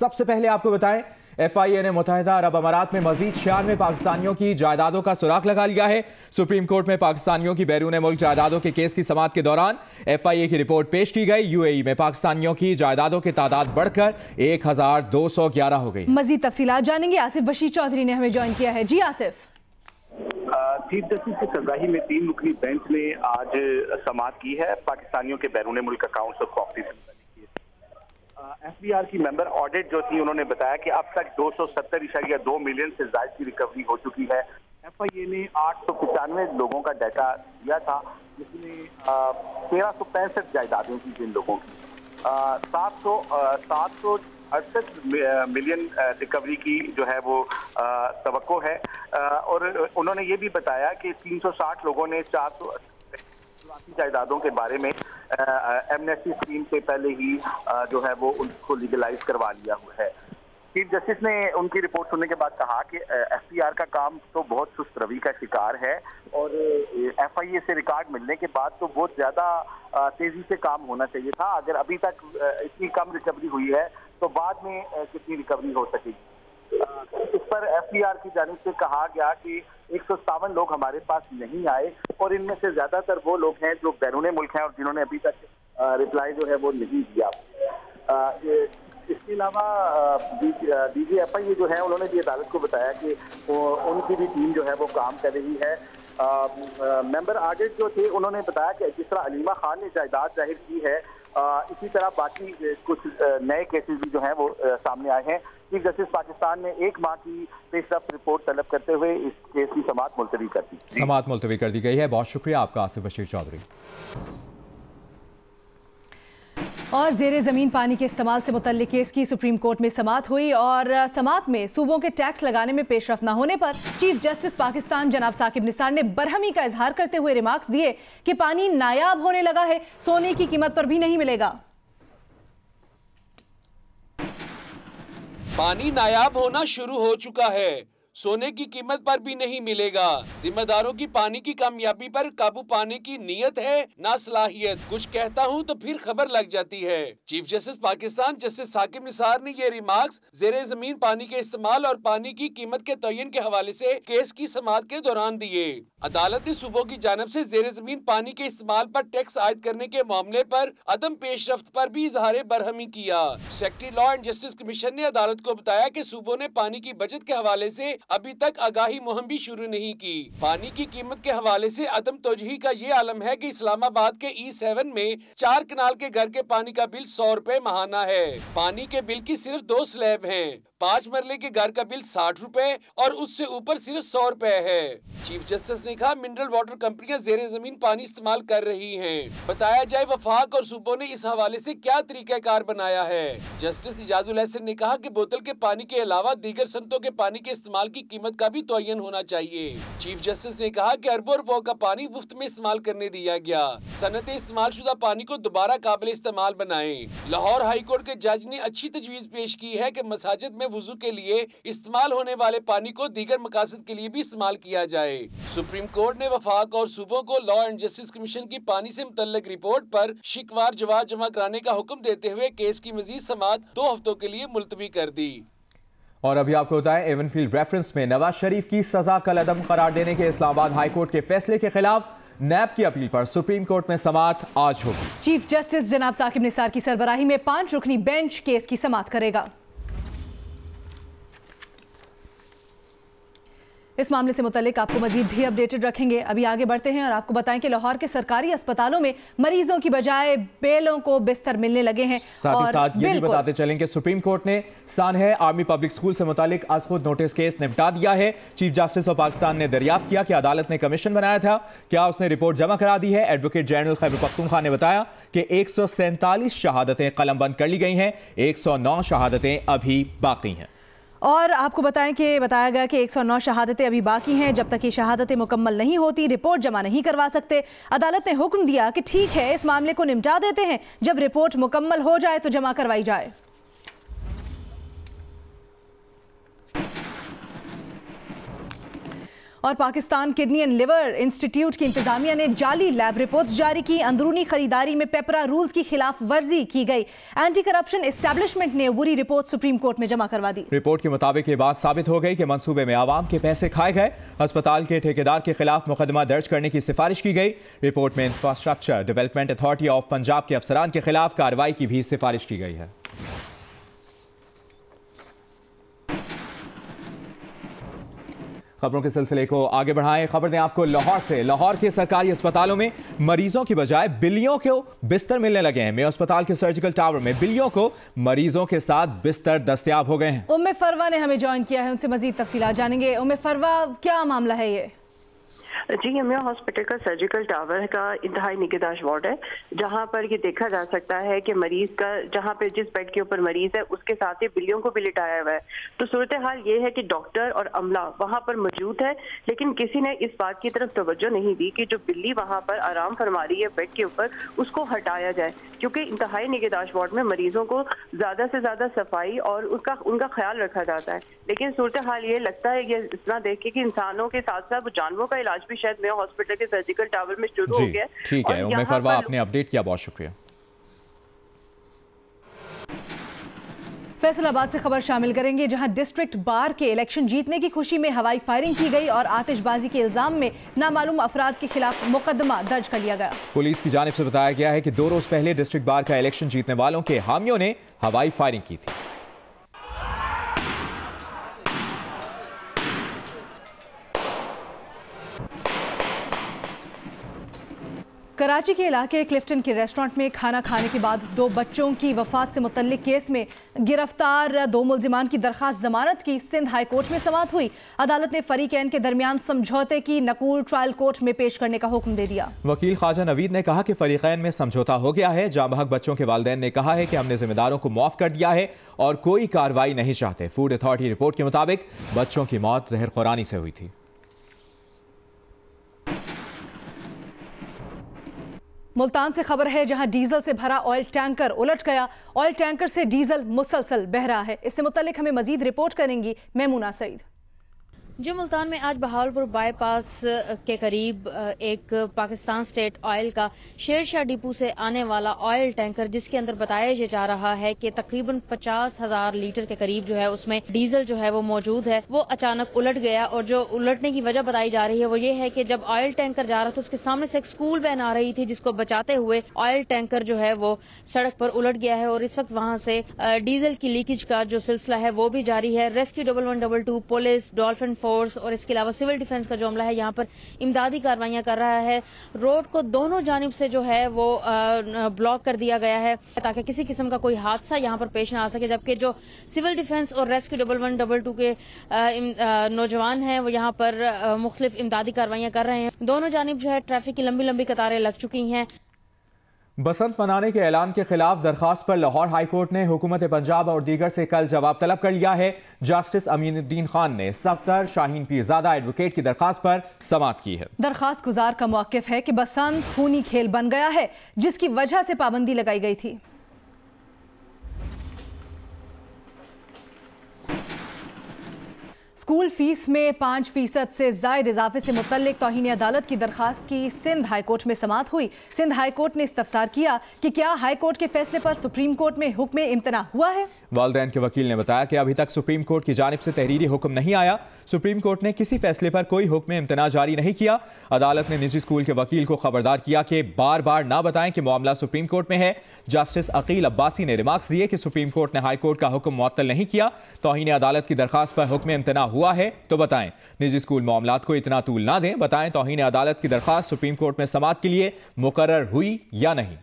सबसे पहले आपको बताएं, FIA ने मुत्तहिदा अरब अमारात में मजीद 96 पाकिस्तानियों की जायदादों का सुराग लगा लिया है। सुप्रीम कोर्ट में पाकिस्तानियों की बैरून मुल्क जायदादों के केस की समाअत के दौरान FIA की रिपोर्ट पेश की गई। UAE में पाकिस्तानियों की जायदादों की तादाद बढ़कर 1211 हो गई। मजीद तफसीलात जानेंगे, आसिफ बशीर चौधरी ने हमें ज्वाइन किया है। जी आसिफ। चीफ जस्टिस की सरबराही में 3 रुकनी बेंच ने आज समाअत की है पाकिस्तानियों के बैरून मुल्क अकाउंट्स और प्रॉपर्टी से। FBR की मेंबर ऑडिट जो थी, उन्होंने बताया कि अब तक 270.2 मिलियन से ज्यादा की रिकवरी हो चुकी है। FIA ने 895 लोगों का डाटा दिया था, जिसमें 1365 जायदादें थी जिन लोगों की। 768 मिलियन रिकवरी की जो है वो तवक्को है। और उन्होंने ये भी बताया कि 360 लोगों ने 480 जायदादों के बारे में एमनेस्टी स्कीम से पहले ही जो है वो उनको लीगलाइज करवा लिया हुआ है। चीफ जस्टिस ने उनकी रिपोर्ट सुनने के बाद कहा कि FBR का काम तो बहुत सुस्त रवि का शिकार है और FIA से रिकॉर्ड मिलने के बाद तो बहुत ज्यादा तेजी से काम होना चाहिए था। अगर अभी तक इतनी कम रिकवरी हुई है तो बाद में कितनी रिकवरी हो सकेगी। इस पर FBR की जानिब से कहा गया कि 157 लोग हमारे पास नहीं आए और इनमें से ज्यादातर वो लोग हैं जो बैरून मुल्क हैं और जिन्होंने अभी तक रिप्लाई जो है वो नहीं दिया। इसके अलावा DG FIA जो है उन्होंने भी अदालत को बताया कि उनकी भी टीम जो है वो काम कर रही है। मेंबर ऑडिट जो थे उन्होंने बताया कि जिस तरह अलीमा खान ने जायदाद जाहिर की है, इसी तरह बाकी कुछ नए केसेस भी जो हैं वो सामने आए हैं। चीफ जस्टिस पाकिस्तान ने 1 माह की पेशरफ्त रिपोर्ट तलब करते हुए इस केस की समाअत मुलतवी कर दी। समाअत मुलतवी कर दी गई है। बहुत शुक्रिया आपका आसिफ बशीर चौधरी। और ज़ेरे ज़मीन पानी के इस्तेमाल से मुतल्लिक केस की सुप्रीम कोर्ट में समाअत हुई और समाअत में सूबों के टैक्स लगाने में पेशरफ न होने पर चीफ जस्टिस पाकिस्तान जनाब साकिब निसार ने बरहमी का इजहार करते हुए रिमार्क्स दिए कि पानी नायाब होने लगा है, सोने की कीमत पर भी नहीं मिलेगा। पानी नायाब होना शुरू हो चुका है, सोने की कीमत पर भी नहीं मिलेगा। जिम्मेदारों की पानी की कामयाबी पर काबू पाने की नीयत है ना सलाहियत। कुछ कहता हूँ तो फिर खबर लग जाती है। Chief justice Pakistan justice Saqib Nisar ने ये रिमार्क्स ज़ेरे जमीन पानी के इस्तेमाल और पानी की कीमत के तयन के हवाले से केस की समाअत के दौरान दिए। अदालत ने सूबों की जानब से ज़ेरे जमीन पानी के इस्तेमाल पर टैक्स आयद करने के मामले पर अदम पेशरफ्त पर भी इजहार बरहमी किया। Secretary law and justice commission ने अदालत को बताया कि सूबों ने पानी की बचत के हवाले से अभी तक आगाही मुहिम भी शुरू नहीं की। पानी की कीमत के हवाले से अदम तोजही का ये आलम है कि इस्लामाबाद के E7 में 4 कनाल के घर के पानी का बिल 100 रुपए माहाना है। पानी के बिल की सिर्फ 2 स्लैब हैं। 5 मरले के घर का बिल 60 रुपए और उससे ऊपर सिर्फ 100 रुपए है। चीफ जस्टिस ने कहा मिनरल वाटर कंपनियां ज़ेरे जमीन पानी इस्तेमाल कर रही हैं। बताया जाए वफाक और सूबों ने इस हवाले से क्या तरीकाकार बनाया है। जस्टिस इजाजुल हसन ने कहा कि बोतल के पानी के अलावा दीगर सनतों के पानी के इस्तेमाल की कीमत का भी तयन होना चाहिए। चीफ जस्टिस ने कहा कि अरबों रुपयों का पानी मुफ्त में इस्तेमाल करने दिया गया। सनत इस्तेमाल शुदा पानी को दोबारा काबिल इस्तेमाल बनाएं। लाहौर हाई कोर्ट के जज ने अच्छी तजवीज पेश की है कि मसाजिद में वुजू के लिए इस्तेमाल होने वाले पानी को दीगर मकासद के लिए भी इस्तेमाल किया जाए। सुप्रीम कोर्ट ने वफाक और सूबों को लॉ एंड जस्टिस कमीशन की पानी से मुतल्लिक रिपोर्ट पर शिकवार जवाब जमा कराने का हुक्म देते हुए केस की मजीद समाअत 2 हफ्तों के लिए मुलतवी कर दी। और अभी आपको बताएं, एवनफील्ड रेफरेंस में नवाज शरीफ की सजा कलअदम करार देने के इस्लामाबाद हाई कोर्ट के फैसले के खिलाफ नैब की अपील पर सुप्रीम कोर्ट में समाअत आज होगी। चीफ जस्टिस जनाब साकिब निसार की सरबराही में 5 रुकनी बेंच केस की समाअत करेगा। इस मामले से मुतल्लिक आपको मजीद भी अपडेटेड रखेंगे। अभी आगे बढ़ते हैं और आपको बताएं कि लाहौर के सरकारी अस्पतालों में मरीजों की बजाय बेलों को बिस्तर मिलने लगे हैं। साथ ही साथ ये भी बताते चलें कि सुप्रीम कोर्ट ने सानह आर्मी पब्लिक स्कूल से मुतालिक आज खुद नोटिस केस निपटा दिया है। चीफ जस्टिस ऑफ पाकिस्तान ने दरियाफ्त किया कि अदालत ने कमीशन बनाया था, क्या उसने रिपोर्ट जमा करा दी है। एडवोकेट जनरल खैबर पख्तूनख्वा ने बताया कि 147 शहादतें कलमबंद कर ली गई हैं, 109 शहादतें अभी बाकी हैं। और आपको बताया गया कि 109 शहादतें अभी बाकी हैं। जब तक ये शहादतें मुकम्मल नहीं होती रिपोर्ट जमा नहीं करवा सकते। अदालत ने हुक्म दिया कि ठीक है, इस मामले को निपटा देते हैं, जब रिपोर्ट मुकम्मल हो जाए तो जमा करवाई जाए। और Pakistan kidney and liver institute की इंतजामिया ने जाली लैब रिपोर्ट्स जारी की। अंदरूनी खरीदारी में पेपरा रूल्स की खिलाफ वर्जी की गई। एंटी करप्शन एस्टैब्लिशमेंट ने बुरी रिपोर्ट सुप्रीम कोर्ट में जमा करवा दी। रिपोर्ट के मुताबिक ये बात साबित हो गई कि मंसूबे में आवाम के पैसे खाए गए। अस्पताल के ठेकेदार के खिलाफ मुकदमा दर्ज करने की सिफारिश की गई। रिपोर्ट में infrastructure development authority of Punjab के अफसरान के खिलाफ कार्रवाई की भी सिफारिश की गई है। खबरों के सिलसिले को आगे बढ़ाएं। खबर दें आपको लाहौर से। लाहौर के सरकारी अस्पतालों में मरीजों की बजाय बिल्लियों को बिस्तर मिलने लगे हैं। मेयो अस्पताल के सर्जिकल टावर में बिल्लियों को मरीजों के साथ बिस्तर दस्तयाब हो गए हैं। उम्मे फरवा ने हमें ज्वाइन किया है, उनसे मजीद तफसीलात जानेंगे। उम्मे फरवा, क्या मामला है ये? जी, मेयो हॉस्पिटल का सर्जिकल टावर का इंतहाई निगहदाश्त वार्ड है, जहां पर ये देखा जा सकता है कि मरीज का, जहां पे जिस बेड के ऊपर मरीज है उसके साथ ही बिल्लियों को भी लिटाया हुआ है। तो सूरत हाल ये है कि डॉक्टर और अमला वहां पर मौजूद है, लेकिन किसी ने इस बात की तरफ तवज्जो नहीं दी कि जो बिल्ली वहां पर आराम फरमा रही है बेड के ऊपर, उसको हटाया जाए, क्योंकि इंतहाई निगहदाश्त वार्ड में मरीजों को ज्यादा से ज्यादा सफाई और उनका ख्याल रखा जाता है। लेकिन सूरत हाल ये लगता है, ये इस तरह देख के कि इंसानों के साथ साथ जानवरों का इलाज भी शायद मेयो हॉस्पिटल के सर्जिकल टावर में शुरू हो गया। ठीक है, उम्मे फरवा, आपने अपडेट किया, बहुत शुक्रिया। फैसलाबाद से खबर शामिल करेंगे, जहां डिस्ट्रिक्ट बार के इलेक्शन जीतने की खुशी में हवाई फायरिंग की गई और आतिशबाजी के इल्जाम में नामालूम अफराद के खिलाफ मुकदमा दर्ज कर लिया गया। पुलिस की जानिब से बताया गया है कि 2 रोज पहले डिस्ट्रिक्ट बार का इलेक्शन जीतने वालों के हामियों ने हवाई फायरिंग की थी। कराची के इलाके क्लिफ्टन के रेस्टोरेंट में खाना खाने के बाद 2 बच्चों की वफात से मुतल्लिक केस में गिरफ्तार 2 मुलजिमान की दरखास्त जमानत की सिंध हाई कोर्ट में समाअत हुई। अदालत ने फरीकैन के दरमियान समझौते की नकूल ट्रायल कोर्ट में पेश करने का हुक्म दे दिया। वकील ख्वाजा नवीद ने कहा कि फरीकैन में समझौता हो गया है। जाँ बहक बच्चों के वालिदैन ने कहा है कि हमने जिम्मेदारों को माफ कर दिया है और कोई कार्रवाई नहीं चाहते। फूड अथॉरिटी रिपोर्ट के मुताबिक बच्चों की मौत जहर खुरानी से हुई थी। मुल्तान से खबर है, जहां डीजल से भरा ऑयल टैंकर उलट गया। ऑयल टैंकर से डीजल मुसलसल बह रहा है। इससे मुतालिक हमें मजीद रिपोर्ट करेंगी मैमूना सईद। जो मुल्तान में आज बहावलपुर बाईपास के करीब एक पाकिस्तान स्टेट ऑयल का शेरशाह डिपो से आने वाला ऑयल टैंकर, जिसके अंदर बताया जा रहा है कि तकरीबन 50,000 लीटर के करीब जो है उसमें डीजल जो है वो मौजूद है, वो अचानक उलट गया। और जो उलटने की वजह बताई जा रही है वो ये है कि जब ऑयल टैंकर जा रहा था उसके सामने से एक स्कूल वैन आ रही थी, जिसको बचाते हुए ऑयल टैंकर जो है वो सड़क पर उलट गया है। और इस वक्त वहां से डीजल की लीकेज का जो सिलसिला है वो भी जारी है। रेस्क्यू 1122 पुलिस, डॉल्फिन फोर्स और इसके अलावा सिविल डिफेंस का जो अमला है यहाँ पर इमदादी कार्रवाइयां कर रहा है। रोड को दोनों जानिब से जो है वो ब्लॉक कर दिया गया है ताकि किसी किस्म का कोई हादसा यहाँ पर पेश ना आ सके। जबकि जो सिविल डिफेंस और रेस्क्यू 1122 के नौजवान हैं वो यहाँ पर मुख्तलिफ इमदादी कार्रवाइयां कर रहे हैं। दोनों जानिब जो है ट्रैफिक की लंबी लंबी कतारें लग चुकी हैं। बसंत मनाने के ऐलान के खिलाफ दरखास्त पर लाहौर हाई कोर्ट ने हुकूमत पंजाब और दीगर से कल जवाब तलब कर लिया है। जस्टिस अमीनुद्दीन खान ने सफदर शाहीन पीरजादा एडवोकेट की दरखास्त पर समाअत की है। दरखास्त गुजार का मौक़िफ़ है कि बसंत खूनी खेल बन गया है, जिसकी वजह से पाबंदी लगाई गई थी। स्कूल फीस में 5% से ज़ायद इजाफे से मुतल्लिक तौहीन अदालत की दरखास्त की सिंध हाई कोर्ट में समाअत हुई। सिंध हाई कोर्ट ने इस्तफसार किया कि क्या हाई कोर्ट के फैसले पर सुप्रीम कोर्ट में हुक्म इम्तना हुआ है। वालिदैन के वकील ने बताया कि अभी तक सुप्रीम कोर्ट की जानिब से तहरीरी हुक्म नहीं आया। सुप्रीम कोर्ट ने किसी फैसले पर कोई हुक्म इम्तना जारी नहीं किया। अदालत ने निजी स्कूल के वकील को खबरदार किया कि बार बार ना बताएं कि मामला सुप्रीम कोर्ट में है। जस्टिस अकील अब्बासी ने रिमार्क्स दिए कि सुप्रीम कोर्ट ने हाई कोर्ट का हुक्म मुअत्तल नहीं किया। तौहीन अदालत की दरखास्त पर हुक्म इम्तना हुआ है तो बताएं। निजी स्कूल मामलात को इतना तूल ना दें, बताएं तौहीन अदालत की दरखास्त सुप्रीम कोर्ट में समाअत के लिए मुकर्रर हुई या नहीं।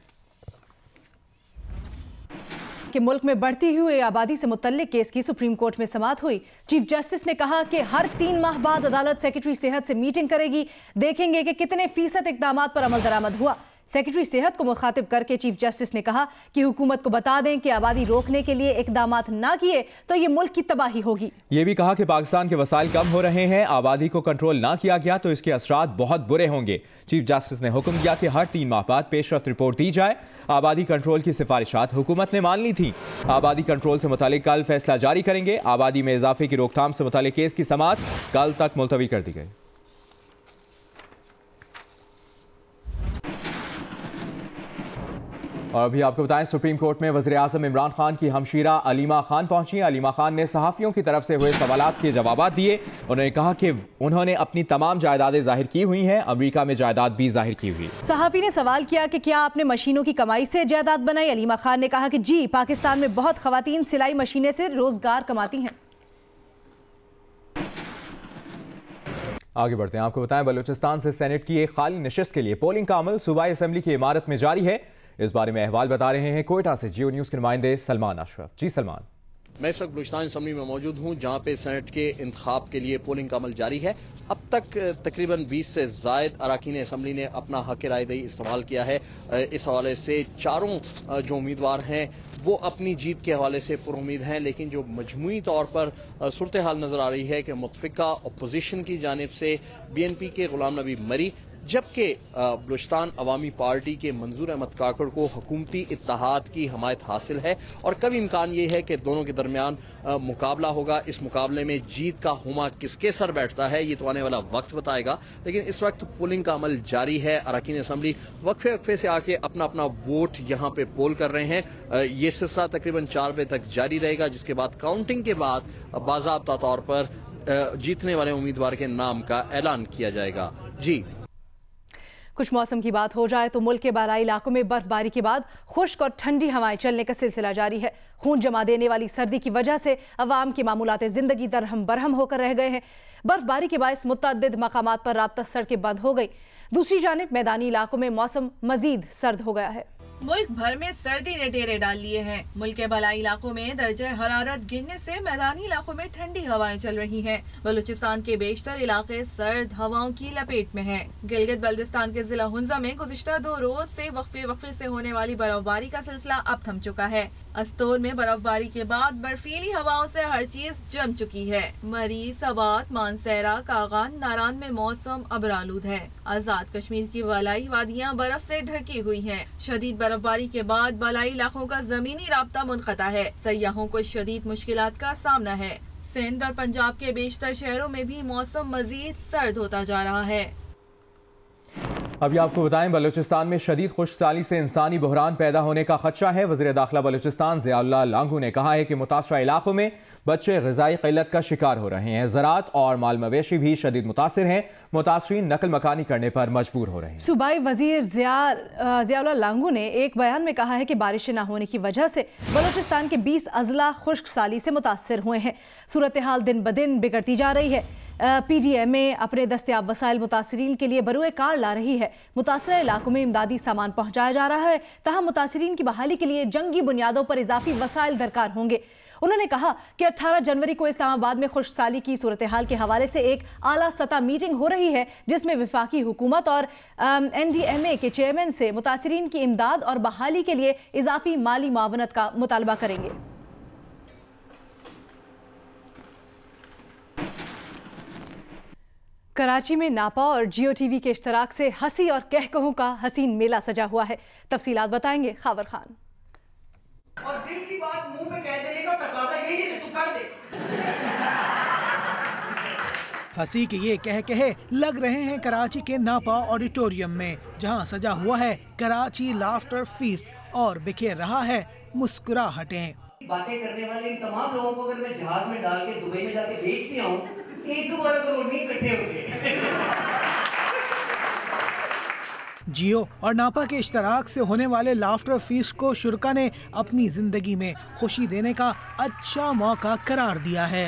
कि मुल्क में बढ़ती हुई आबादी से मुतल्लिक केस की सुप्रीम कोर्ट में समाअत हुई। चीफ जस्टिस ने कहा कि हर 3 माह बाद अदालत सेक्रेटरी सेहत से मीटिंग करेगी, देखेंगे कि कितने फीसद इकदाम पर अमल दरामद हुआ। सेक्रेटरी सेहत को मुखातिब करके चीफ जस्टिस ने कहा कि हुकूमत को बता दें कि आबादी रोकने के लिए इकदामात ना किए तो ये मुल्क की तबाही होगी। ये भी कहा कि पाकिस्तान के वसाइल कम हो रहे हैं, आबादी को कंट्रोल ना किया गया तो इसके असरात बहुत बुरे होंगे। चीफ जस्टिस ने हुक्म दिया कि हर 3 माह बाद पेशरफ्त रिपोर्ट दी जाए। आबादी कंट्रोल की सिफारिशात हुकूमत ने मान ली थी। आबादी कंट्रोल से मुतालिक कल फैसला जारी करेंगे। आबादी में इजाफे की रोकथाम से मुतालिक केस की समाअत कल तक मुलतवी कर दी गई। और अभी आपको बताएं, सुप्रीम कोर्ट में वज़ीर आज़म इमरान खान की हमशीरा अलीमा खान पहुंची। अलीमा खान ने सहाफ़ियों की तरफ से हुए सवालात के जवाब दिए। उन्होंने कहा कि उन्होंने अपनी तमाम जायदादें जाहिर की हुई हैं, अमेरिका में जायदाद भी जाहिर की हुई। सहाफ़ी ने सवाल किया कि क्या आपने मशीनों की कमाई से जायदाद बनाई? अलीमा खान ने कहा कि जी, पाकिस्तान में बहुत ख़वातीन सिलाई मशीनें से रोजगार कमाती हैं। आगे बढ़ते हैं, आपको बताएं, बलूचिस्तान से सेनेट की एक खाली नशिस्त के लिए पोलिंग का अमल सूबाई असेंबली की इमारत में जारी है। इस बारे में अहवाल बता रहे हैं कोयटा से जियो न्यूज़ के नुमाइंदे सलमान अशरफ। जी सलमान। मैं इस वक्त बलूचिस्तान असेंबली में मौजूद हूं, जहां पे सेनेट के इंतखाब के लिए पोलिंग का अमल जारी है। अब तक तकरीबन 20 से जायद अरकान असेंबली ने अपना हक रायदही इस्तेमाल किया है। इस हवाले से चारों जो उम्मीदवार हैं वो अपनी जीत के हवाले से पुरुम्मीद हैं, लेकिन जो मजमूई तौर पर सूरत हाल नजर आ रही है कि मुतफिका अपोजिशन की जानिब से BNP के गुलाम नबी मरी, जबकि बलूचिस्तान अवामी पार्टी के मंजूर अहमद काकड़ को हुकूमती इत्तेहाद की हमायत हासिल है और कभी इम्कान ये है कि दोनों के दरमियान मुकाबला होगा। इस मुकाबले में जीत का हुमा किसके सर बैठता है ये तो आने वाला वक्त बताएगा, लेकिन इस वक्त पोलिंग का अमल जारी है। अरकान असेंबली वक्फे वक्फे से आके अपना अपना वोट यहां पे पोल कर रहे हैं। ये सिलसिला तकरीबन 4 बजे तक जारी रहेगा, जिसके बाद काउंटिंग के बाद बाज़ाब्ता तौर पर जीतने वाले उम्मीदवार के नाम का ऐलान किया जाएगा। जी, कुछ मौसम की बात हो जाए तो मुल्क के बालाई इलाकों में बर्फबारी के बाद खुश्क और ठंडी हवाएं चलने का सिलसिला जारी है। खून जमा देने वाली सर्दी की वजह से अवाम की मामूलात जिंदगी दरहम बरहम होकर रह गए हैं। बर्फबारी के बायस मुतअद्दिद मकामात पर राब्ता सड़कें बंद हो गई। दूसरी जानिब मैदानी इलाकों में मौसम मजीद सर्द हो गया है। मुल्क भर में सर्दी ने डेरे डाल लिए हैं। मुल्क के बलाई इलाकों में दर्जे हरारत गिरने से मैदानी इलाकों में ठंडी हवाएं चल रही हैं। बलूचिस्तान के बेशतर इलाके सर्द हवाओं की लपेट में हैं। गिलगित बल्दिस्तान के जिला हुंजा में गुज़िश्ता 2 रोज से वक्फे से होने वाली बर्फबारी का सिलसिला अब थम चुका है। अस्तोर में बर्फबारी के बाद बर्फीली हवाओं से हर चीज जम चुकी है। मरी, सवात, मानसेरा, कागान, नारान में मौसम अबरालूद है। आजाद कश्मीर की बलाई वादियाँ बर्फ से ढकी हुई हैं। शदीद बर्फबारी के बाद बलाई इलाकों का जमीनी राब्ता मुनक़ता है। सयाहों को शदीद मुश्किलात का सामना है। सिंध और पंजाब के बेशतर शहरों में भी मौसम मजीद सर्द होता जा रहा है। अभी आपको बताएं, बलूचिस्तान में शदीद खुश्कसाली से इंसानी बहरान पैदा होने का खदशा है। वज़ीर दाखिला बलूचिस्तान ज़ियाउल्लाह लांगू ने कहा है कि मुतासरा इलाकों में बच्चे ग़िज़ाई क़िल्लत का शिकार हो रहे हैं। ज़राअत और माल मवेशी भी शदीद मुतासिर हैं। मुतासरीन नकल मकानी करने पर मजबूर हो रहे हैं। सूबाई वज़ीर ज़ियाउल्लाह लांगू ने एक बयान में कहा है कि बारिशें न होने की वजह से बलूचिस्तान के 20 अजला खुश्कसाली से मुतासिर हुए हैं। सूरत हाल दिन ब दिन बिगड़ती जा रही है। PDMA अपने दस्तयाब वसाइल मुतासरीन के लिए बरूए कार ला रही है। मुतासरा इलाकों में इमदादी सामान पहुंचाया जा रहा है, तहम मुतासरीन की बहाली के लिए जंगी बुनियादों पर इजाफी वसाइल दरकार होंगे। उन्होंने कहा कि 18 जनवरी को इस्लामाबाद में खुशहाली की सूरत हाल के हवाले से एक आला सतह मीटिंग हो रही है, जिसमें वफाकी हुकूमत और NDMA के चेयरमैन से मुतासरीन की इमदाद और बहाली के लिए इजाफी माली मावनत का मुतालबा करेंगे। कराची में नापा और जियो TV के इश्तराक से हंसी और कहकहों का हसीन मेला सजा हुआ है। तफसीलात बताएंगे खावर खान। और दिल की बात मुंह पे कह देने का तकाजा यही है कि तू कर दे। हंसी के ये कहकहे लग रहे हैं कराची के नापा ऑडिटोरियम में, जहां सजा हुआ है कराची लाफ्टर फीस्ट और बिखेर रहा है मुस्कुराहटें। बातें करने वाले इन तमाम लोगों को अगर मैं जहाज में डाल के दुबई में जाके बेच दिया हूँ, 112 करोड़ नहीं इकट्ठे होंगे। जियो और नापा के इश्तराक से होने वाले लाफ्टर फीस्ट को शुरका ने अपनी जिंदगी में खुशी देने का अच्छा मौका करार दिया है।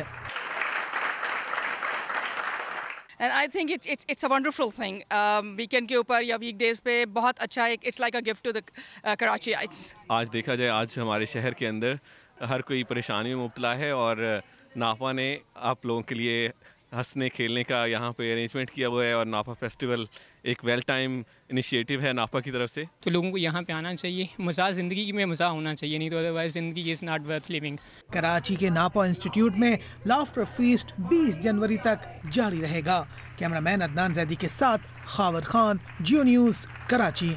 And I think it's a wonderful thing. Weekend के ऊपर या वीकडेज पे बहुत अच्छा है। It's like a gift to the Karachiites. आज देखा जाए, आज हमारे शहर के अंदर हर कोई परेशानी में मुब्तला है और नापा ने आप लोगों के लिए हंसने खेलने का यहाँ पे अरेंजमेंट किया हुआ है। और नापा फेस्टिवल एक वेल टाइम इनिशिएटिव है नापा की तरफ से। तो लोगों को यहाँ पे आना चाहिए। मज़ा ज़िंदगी में मज़ा होना चाहिए, नहीं तो अदरवाइज ज़िंदगी is not worth living. Karachi के नापा इंस्टीट्यूट में लाफ्टर फीस्ट 20 जनवरी तक जारी रहेगा। कैमरामैन अदनान जैदी के साथ Khawar Khan, Geo news, Karachi.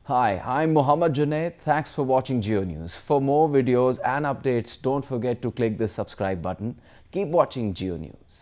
Hi, I'm Mohammad Junaid. Thanks for watching Geo News. For more videos and updates, don't forget to click the subscribe button. Keep watching Geo News.